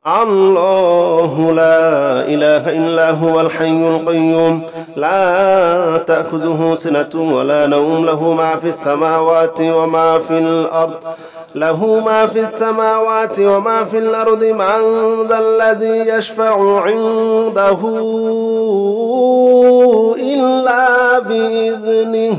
الله لا إله إلا هو الحي القيوم لا تأخذه سنة ولا نوم له ما في السماوات وما في الأرض وما في الأرض من ذا الذي يشفع عنده إلا بإذنه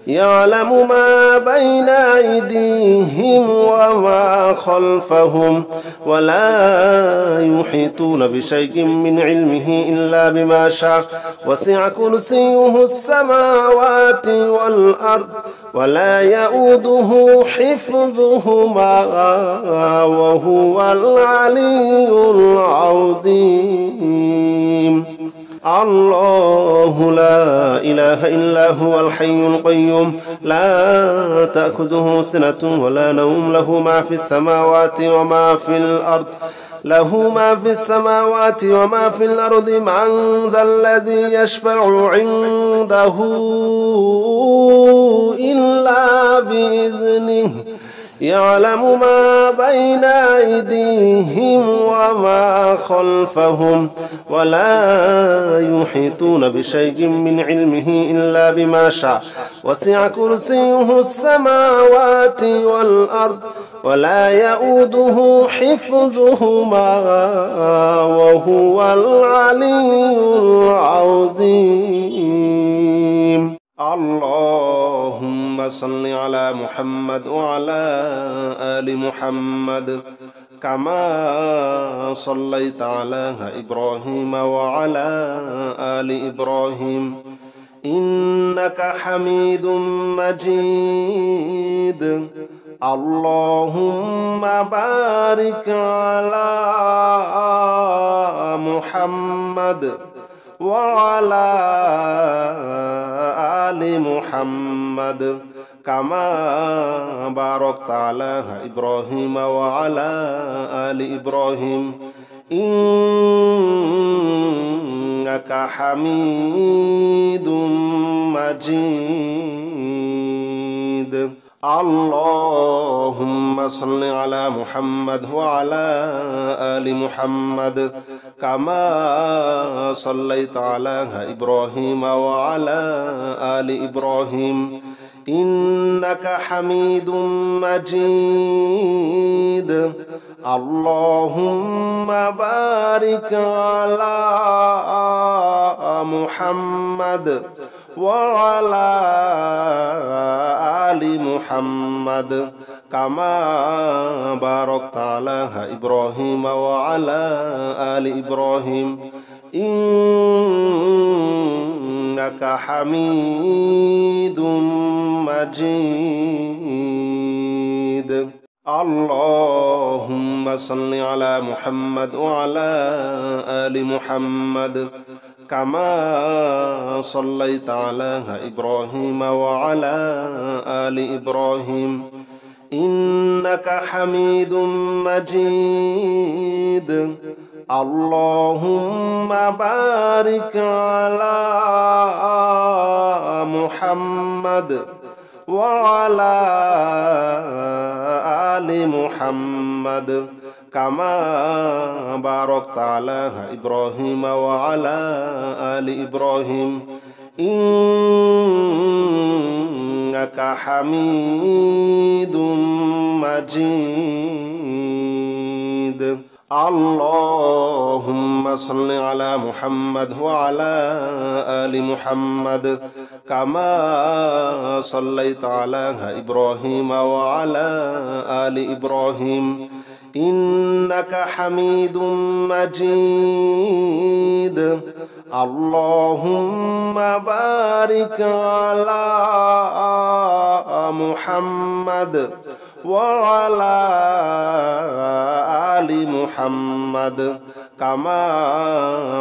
يعلم ما بين أيديهم وما خلفهم ولا يحيطون بشيء من علمه إلا بما شاء وسع كرسيه السماوات والأرض ولا يؤوده حفظهما وهو العلي العظيم. الله لا إله إلا هو الحي القيوم لا تأخذه سنة ولا نوم له ما في السماوات وما في الأرض من ذا الذي يشفع عنده إلا بإذنه يعلم ما بين أيديهم وما خلفهم ولا يحيطون بشيء من علمه إلا بما شاء وسع كرسيه السماوات والأرض ولا يؤوده حفظهما وهو العلي العظيم. اللهم صل على محمد وعلى آل محمد كما صليت على إبراهيم وعلى آل إبراهيم إنك حميد مجيد. اللهم بارك على محمد وعلى آل محمد كما باركت على إبراهيم وعلى آل إبراهيم إنك حميد مجيد. اللهم صل على محمد وعلى آل محمد كما صليت على إبراهيم وعلى آل إبراهيم إنك حميد مجيد. اللهم بارك على محمد وعلى آل محمد كما باركت على إبراهيم وعلى آل إبراهيم إنك حميد مجيد. اللهم صل على محمد وعلى آل محمد كما صليت على إبراهيم وعلى آل إبراهيم إنك حميد مجيد. اللهم بارك على محمد وعلى آل محمد كما باركت على إبراهيم وعلى آل إبراهيم إنك حميد مجيد. اللهم صل على محمد وعلى آل محمد كما صليت على إبراهيم وعلى آل إبراهيم إنك حميد مجيد. اللهم بارك على محمد وعلى آل محمد كما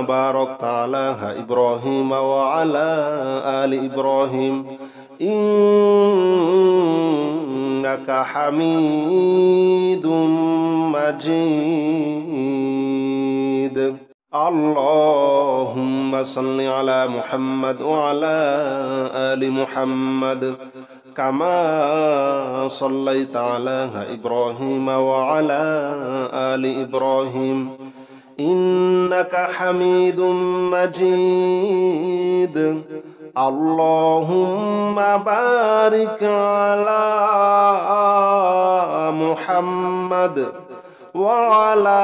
باركت على إبراهيم وعلى آل إبراهيم إنك حميد مجيد. اللهم صل على محمد وعلى آل محمد كما صليت على إبراهيم وعلى آل إبراهيم إنك حميد مجيد اللهم بارك على محمد وعلى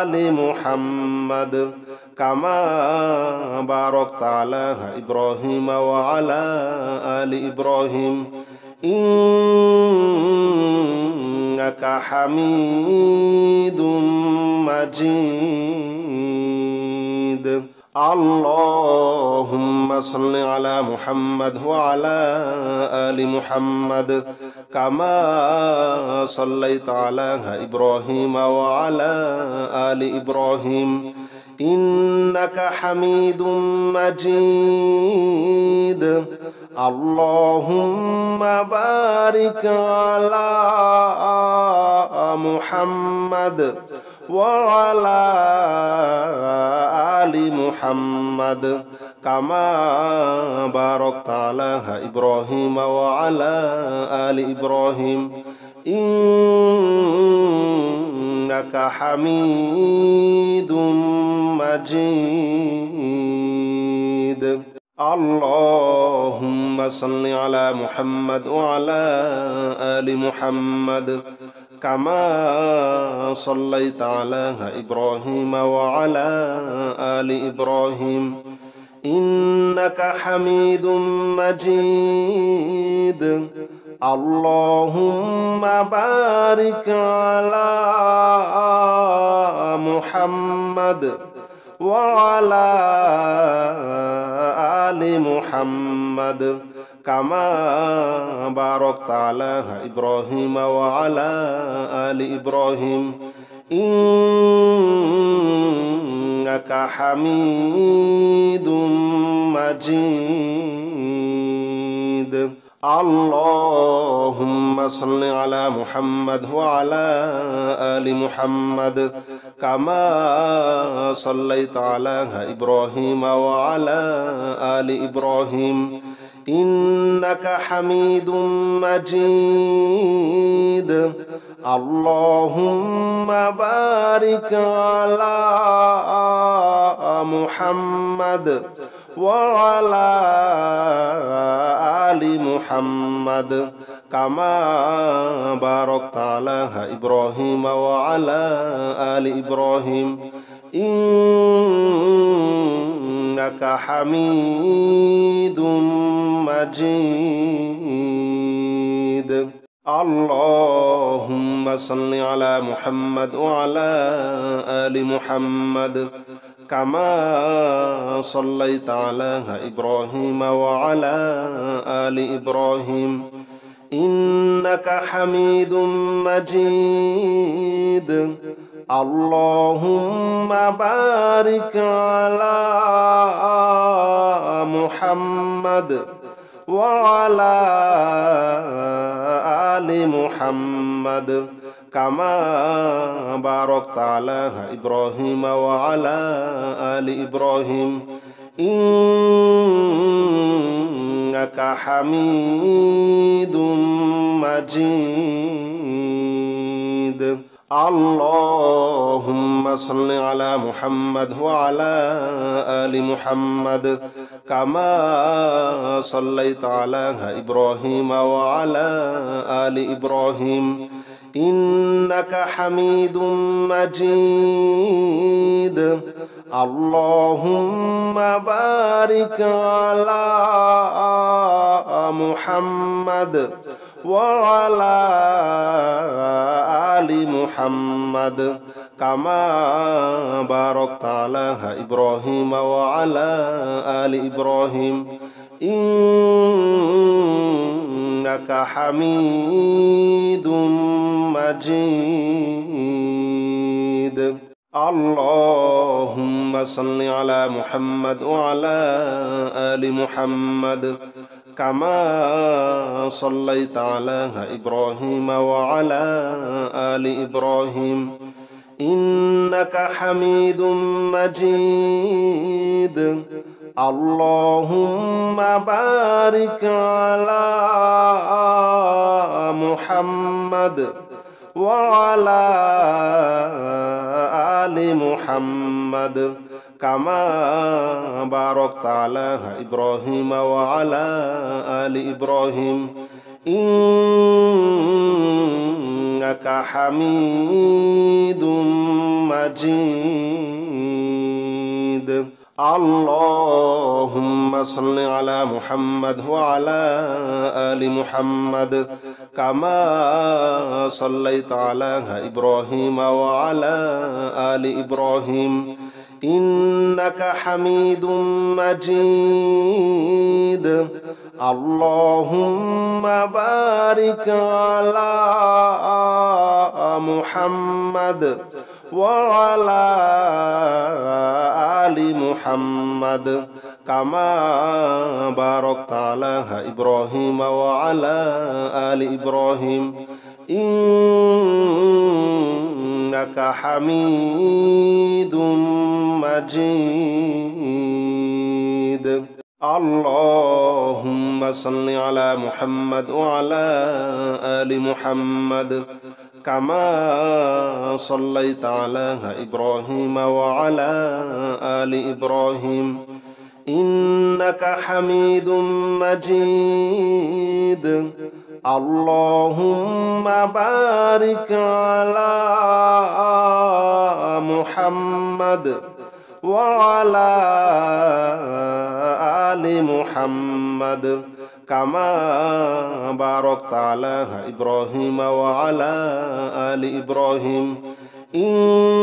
آل محمد كما باركت على إبراهيم وعلى آل إبراهيم إنك حميد مجيد اللهم صل على محمد وعلى آل محمد كما صليت على إبراهيم وعلى آل إبراهيم إنك حميد مجيد اللهم بارك على محمد وعلى آل محمد كما باركت على إبراهيم وعلى آل إبراهيم إنك حميد مجيد اللهم صل على محمد وعلى آل محمد كما صليت على إبراهيم وعلى آل إبراهيم إنك حميد مجيد اللهم بارك على محمد وعلى آل محمد كما باركت على إبراهيم وعلى آل إبراهيم إنك حميد مجيد اللهم صل على محمد وعلى آل محمد كما صليت على إبراهيم وعلى آل إبراهيم إنك حميد مجيد اللهم بارك على محمد وعلى آل محمد كما باركت على إبراهيم وعلى آل إبراهيم إنك حميد مجيد اللهم صل على محمد وعلى آل محمد كما صليت على إبراهيم وعلى آل إبراهيم إنك حميد مجيد اللهم بارك على محمد وعلى آل محمد كما باركت على إبراهيم وعلى آل إبراهيم إنك حميد مجيد اللهم صل على محمد وعلى آل محمد كما صليت على إبراهيم وعلى آل إبراهيم إنك حميد مجيد اللهم بارك على محمد وعلى آل محمد كما باركت على إبراهيم وعلى آل إبراهيم إنك حميد مجيد اللهم صل على محمد وعلى آل محمد كما صليت على إبراهيم وعلى آل إبراهيم إنك حميد مجيد اللهم بارك على محمد وعلى آل محمد كما باركت على إبراهيم وعلى آل إبراهيم إنك حميد مجيد. اللهم صل على محمد وعلى آل محمد كما صليت على إبراهيم وعلى آل إبراهيم إنك حميد مجيد. اللهم بارك على محمد وعلى آل محمد كما باركت على إبراهيم وعلى آل إبراهيم إنك حميد مجيد. اللهم صل على محمد وعلى آل محمد كما صليت على إبراهيم وعلى آل إبراهيم إنك حميد مجيد. اللهم بارك على محمد وعلى آل محمد كما باركت على إبراهيم وعلى آل إبراهيم إنك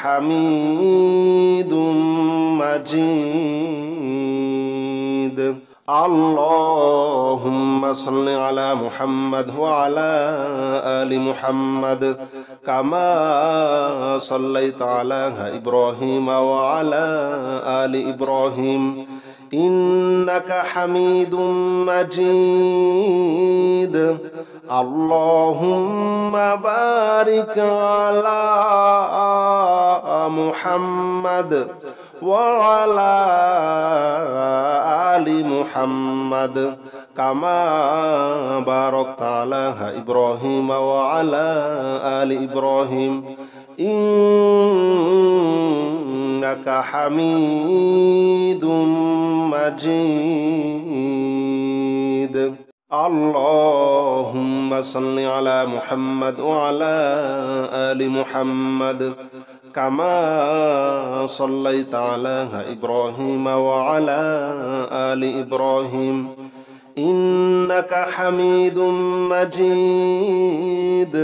حميد مجيد. اللهم صل على محمد وعلى آل محمد كما صليت على إبراهيم وعلى آل إبراهيم إنك حميد مجيد. اللهم بارك على محمد وعلى آل محمد كما باركت على إبراهيم وعلى آل إبراهيم إنك حميد مجيد. اللهم صل على محمد وعلى آل محمد كما صليت على إبراهيم وعلى آل إبراهيم إنك حميد مجيد.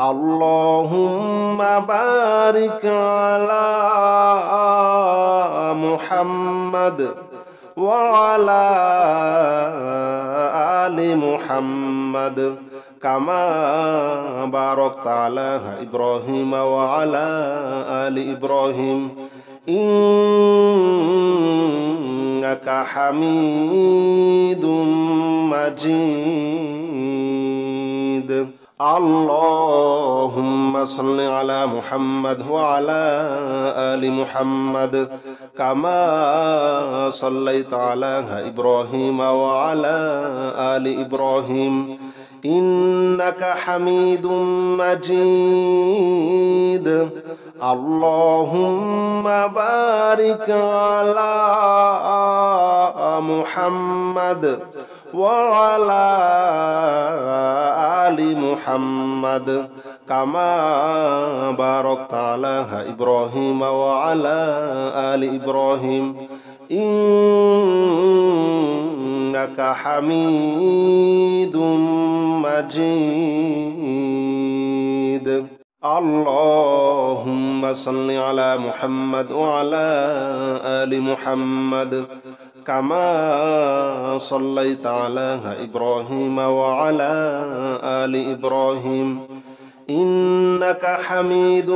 اللهم بارك على محمد وعلى آل محمد كما باركت على إبراهيم وعلى آل إبراهيم إنك حميد مجيد. اللهم صل على محمد وعلى آل محمد كما صليت على إبراهيم وعلى آل إبراهيم إنك حميد مجيد. اللهم بارك على محمد وعلى آل محمد كما باركت على إبراهيم وعلى آل إبراهيم إنك حميد مجيد. اللهم صل على محمد وعلى آل محمد كما صليت على إبراهيم وعلى آل إبراهيم إنك حميد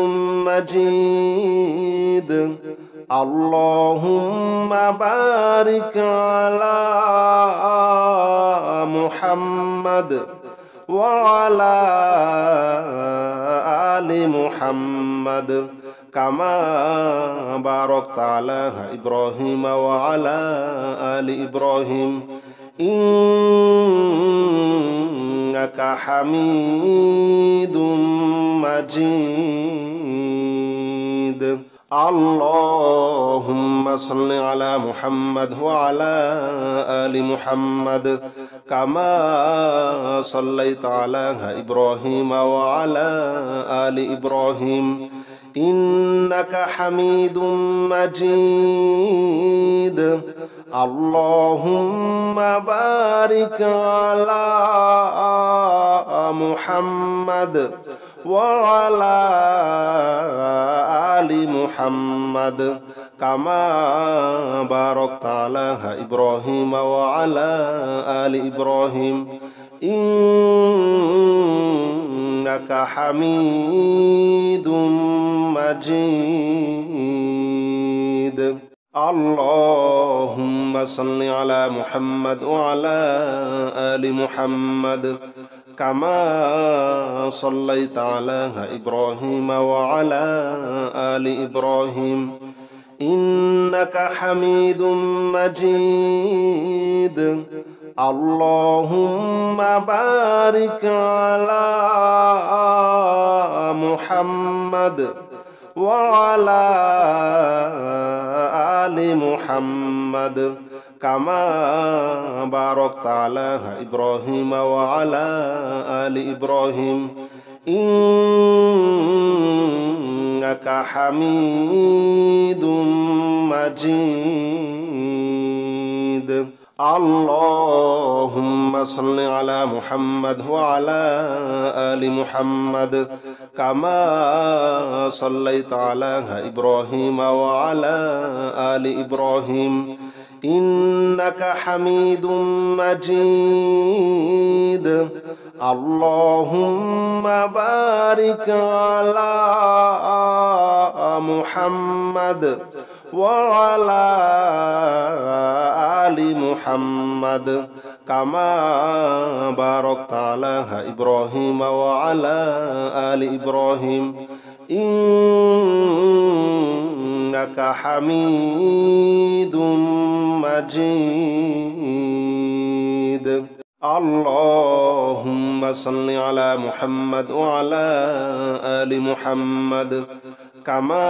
مجيد. اللهم بارك على محمد وعلى آل محمد كما باركت على إبراهيم وعلى آل إبراهيم إنك حميد مجيد. اللهم صل على محمد وعلى آل محمد كما صليت على إبراهيم وعلى آل إبراهيم إنك حميد مجيد. اللهم بارك على محمد وعلى آل محمد كما باركت على إبراهيم وعلى آل إبراهيم إنك حميد مجيد. اللهم صل على محمد وعلى آل محمد كما صليت على إبراهيم وعلى آل إبراهيم إنك حميد مجيد. اللهم بارك على محمد وعلى آل محمد كما باركت على إبراهيم وعلى آل إبراهيم إنك حميد مجيد. اللهم صل على محمد وعلى آل محمد كما صليت على إبراهيم وعلى آل إبراهيم إنك حميد مجيد. اللهم بارك على محمد وعلى آل محمد كما باركت على إبراهيم وعلى آل إبراهيم إنك حميد مجيد. اللهم صل على محمد وعلى آل محمد كما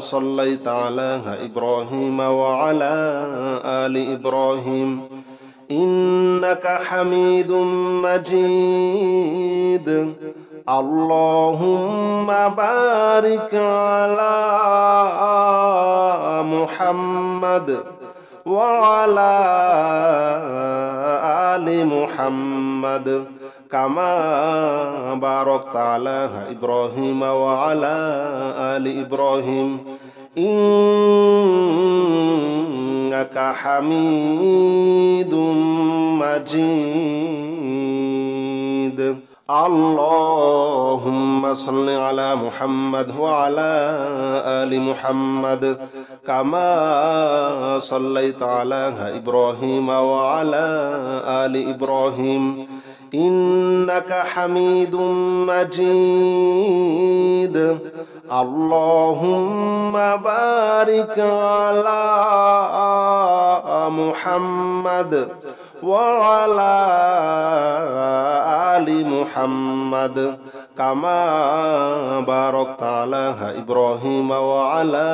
صليت على إبراهيم وعلى آل إبراهيم إنك حميد مجيد. اللهم بارك على محمد وعلى آل محمد كما باركت على إبراهيم وعلى آل إبراهيم إنك حميد مجيد. اللهم صل على محمد وعلى آل محمد كما صليت على إبراهيم وعلى آل إبراهيم إنك حميد مجيد. اللهم بارك على محمد وعلى آل محمد كما باركت على إبراهيم وعلى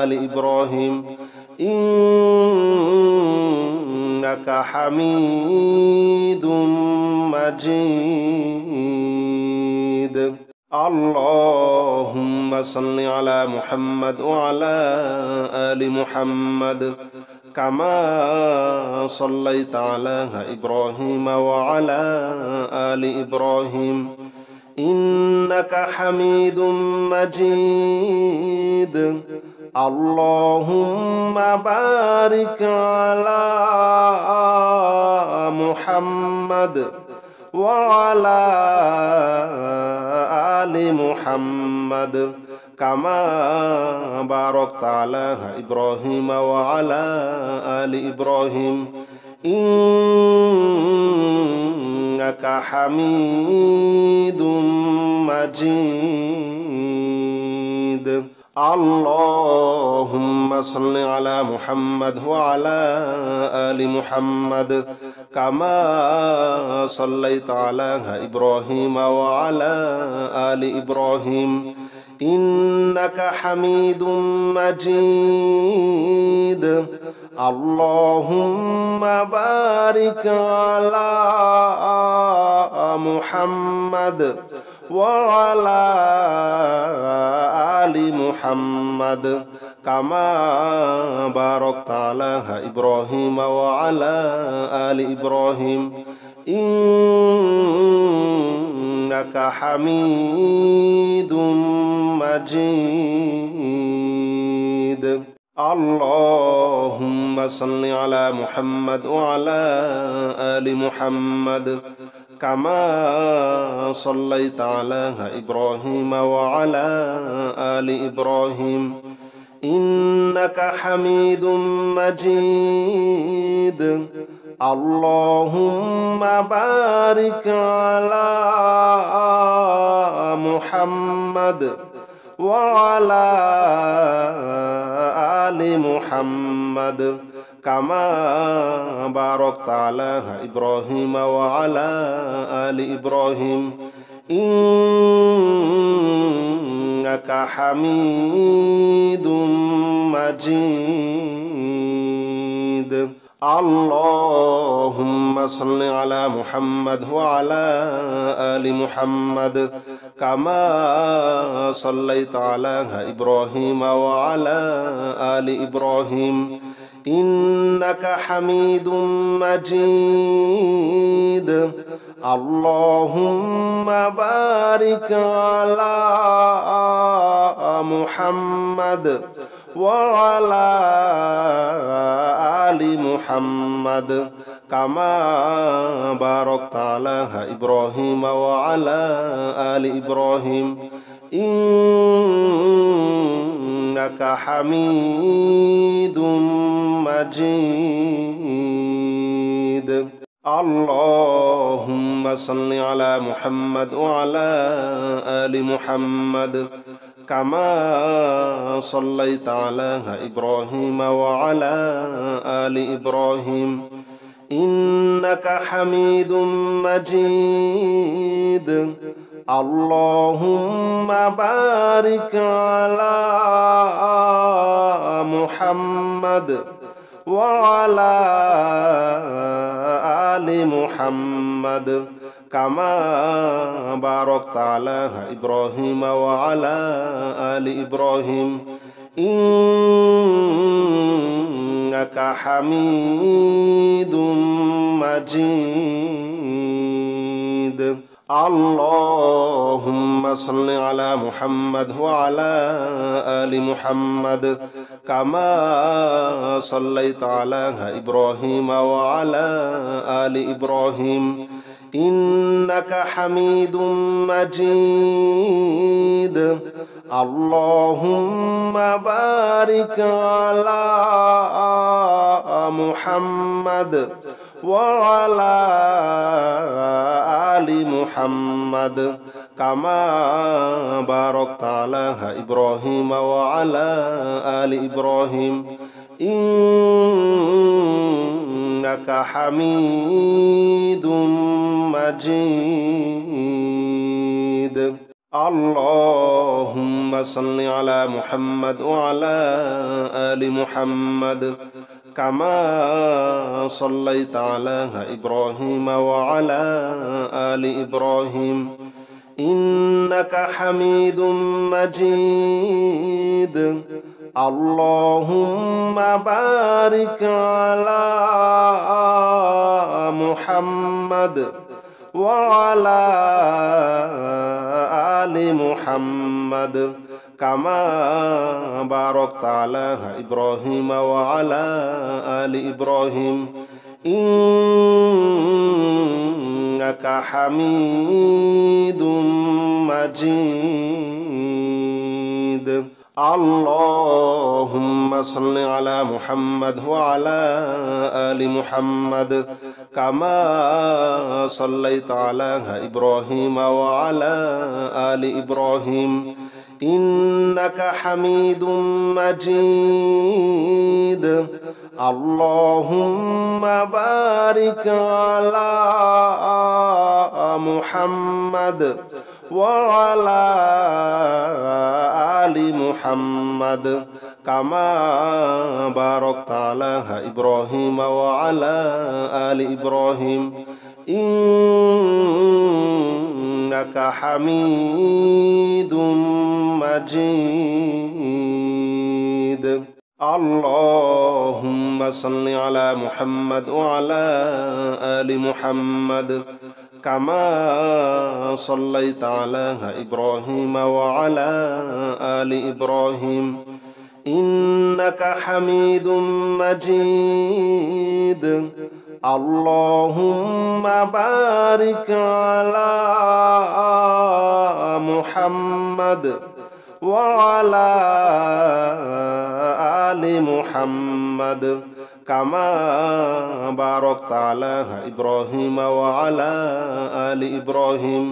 آل إبراهيم إنك حميد مجيد. اللهم صل على محمد وعلى آل محمد كما صليت على إبراهيم وعلى آل إبراهيم إنك حميد مجيد. اللهم بارك على محمد وعلى آل محمد كما باركت على إبراهيم وعلى آل إبراهيم إنك حميد مجيد. اللهم صل على محمد وعلى آل محمد كما صليت على إبراهيم وعلى آل إبراهيم إنك حميد مجيد. اللهم بارك على محمد وعلى آل محمد كما باركت على إبراهيم وعلى آل إبراهيم إنك حميد مجيد. اللهم صل على محمد وعلى آل محمد كما صليت على إبراهيم وعلى آل إبراهيم إنك حميد مجيد. اللهم بارك على محمد وعلى آل محمد كما باركت على إبراهيم وعلى آل إبراهيم إنك حميد مجيد. اللهم صل على محمد وعلى آل محمد كما صليت على إبراهيم وعلى آل إبراهيم إنك حميد مجيد. اللهم بارك على محمد وعلى آل محمد كما باركت على إبراهيم وعلى آل إبراهيم إنك حميد مجيد. اللهم صل على محمد وعلى آل محمد كما صليت على إبراهيم وعلى آل إبراهيم إنك حميد مجيد. اللهم بارك على محمد وعلى آل محمد كما باركت على إبراهيم وعلى آل إبراهيم إنك حميد مجيد. اللهم صل على محمد وعلى آل محمد كما صليت على إبراهيم وعلى آل إبراهيم إنك حميد مجيد. اللهم بارك على محمد وعلى آل محمد كما باركت على إبراهيم وعلى آل إبراهيم إنك حميد مجيد. اللهم صل على محمد وعلى آل محمد كما صليت على إبراهيم وعلى آل إبراهيم إنك حميد مجيد. اللهم بارك على محمد وعلى آل محمد كما باركت على إبراهيم وعلى آل إبراهيم إنك حميد مجيد. اللهم صل على محمد وعلى آل محمد كما صليت على إبراهيم وعلى آل إبراهيم إنك حميد مجيد. اللهم بارك على محمد وعلى آل محمد كما باركت على إبراهيم وعلى آل إبراهيم إنك حميد مجيد. اللهم صل على محمد وعلى آل محمد كما صليت على إبراهيم وعلى آل إبراهيم إنك حميد مجيد. اللهم بارك على محمد وعلى آل محمد كما باركت على إبراهيم وعلى آل إبراهيم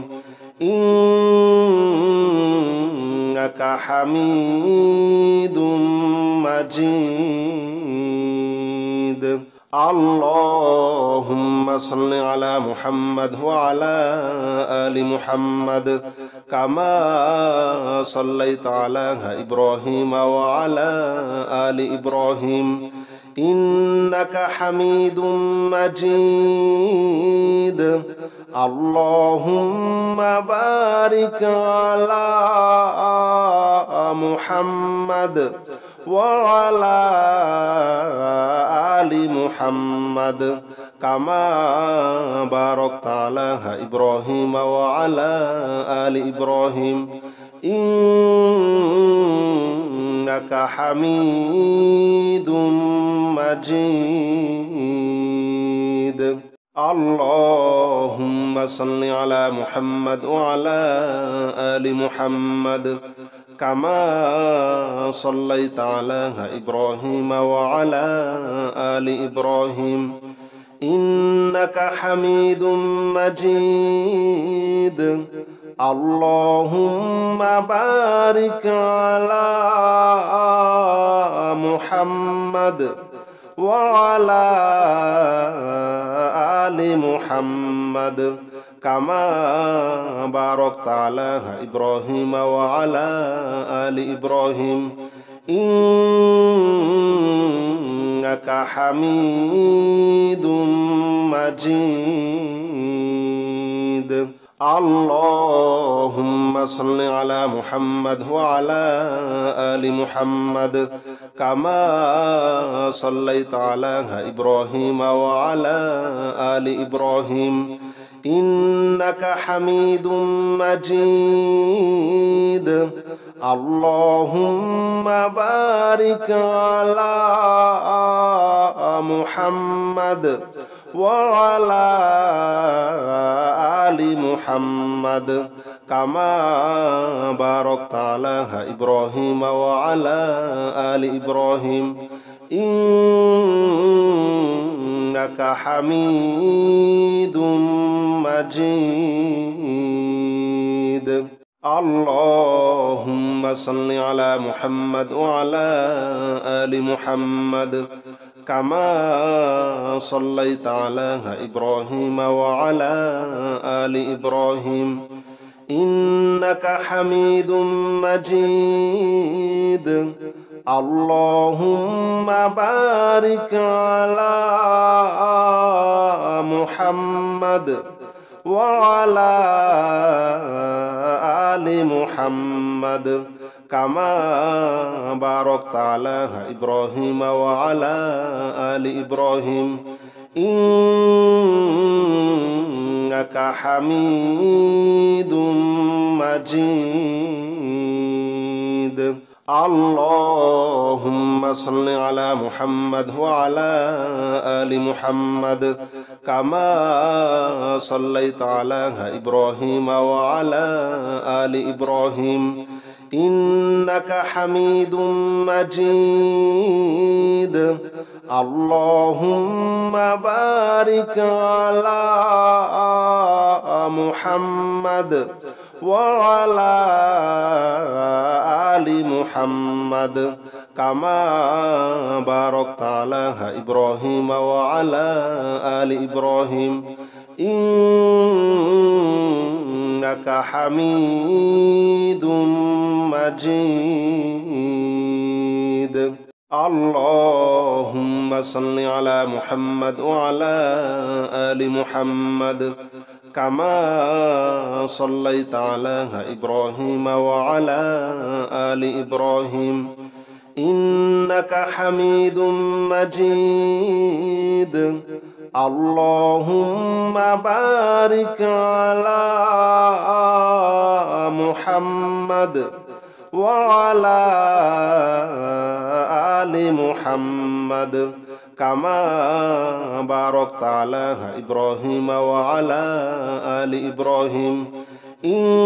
إنك حميد مجيد. اللهم صل على محمد وعلى آل محمد كما صليت على إبراهيم وعلى آل إبراهيم إنك حميد مجيد. اللهم بارك على محمد وعلى آل محمد كما باركت على إبراهيم وعلى آل إبراهيم إنك حميد مجيد. اللهم صل على محمد وعلى آل محمد كما صليت على إبراهيم وعلى آل إبراهيم إنك حميد مجيد. اللهم بارك على محمد وعلى آل محمد كما باركت على إبراهيم وعلى آل إبراهيم إنك حميد مجيد. اللهم صل على محمد وعلى آل محمد كما صليت على إبراهيم وعلى آل إبراهيم إنك حميد مجيد. اللهم بارك على محمد وعلى آل محمد كما باركت على إبراهيم وعلى آل إبراهيم إنك حميد مجيد. اللهم صل على محمد وعلى آل محمد كما صليت على إبراهيم وعلى آل إبراهيم إنك حميد مجيد. اللهم بارك على محمد وعلى آل محمد كما باركت على إبراهيم وعلى آل إبراهيم إنك حميد مجيد. اللهم صل على محمد وعلى آل محمد كما صليت على إبراهيم وعلى آل إبراهيم إنك حميد مجيد. اللهم بارك على محمد وعلى محمد كما باركت على إبراهيم وعلى آل إبراهيم إنك حميد مجيد. اللهم صل على محمد وعلى آل محمد كما صليت على إبراهيم وعلى آل إبراهيم إنك حميد مجيد. اللهم بارك على محمد وعلى آل محمد كما باركت على إبراهيم وعلى آل إبراهيم إنك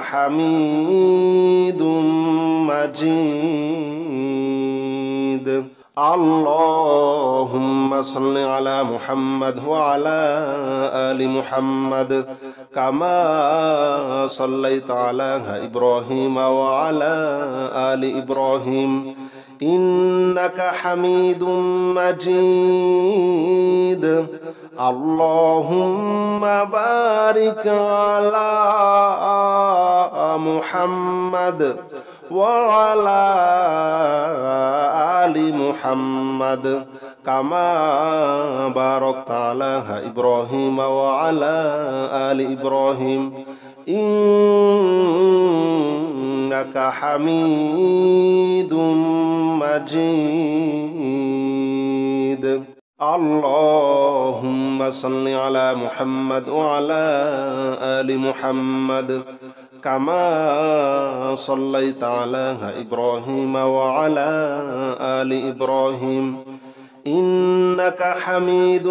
حميد مجيد. اللهم صل على محمد وعلى آل محمد كما صليت على إبراهيم وعلى آل إبراهيم إنك حميد مجيد. اللهم بارك على محمد وعلى آل محمد كما باركت على إبراهيم وعلى آل إبراهيم إنك حميد مجيد. اللهم صل على محمد وعلى آل محمد كما صليت على إبراهيم وعلى آل إبراهيم إنك حميد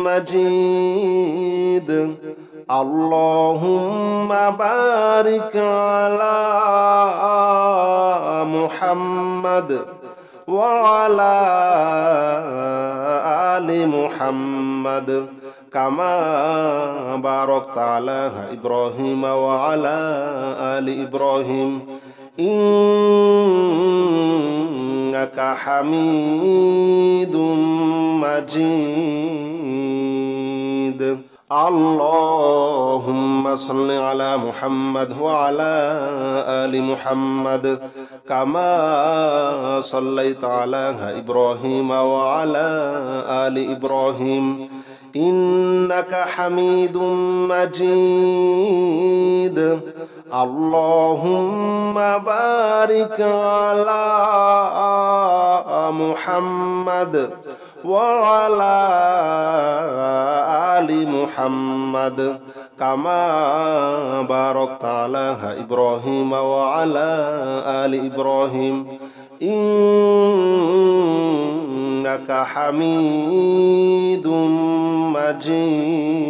مجيد. اللهم بارك على محمد وعلى آل محمد كما باركت على إبراهيم وعلى آل إبراهيم إنك حميد مجيد. اللهم صل على محمد وعلى آل محمد كما صليت على إبراهيم وعلى آل إبراهيم إنك حميد مجيد. اللهم بارك على محمد وعلى آل محمد كما باركت على إبراهيم وعلى آل إبراهيم إنك حميد مجيد.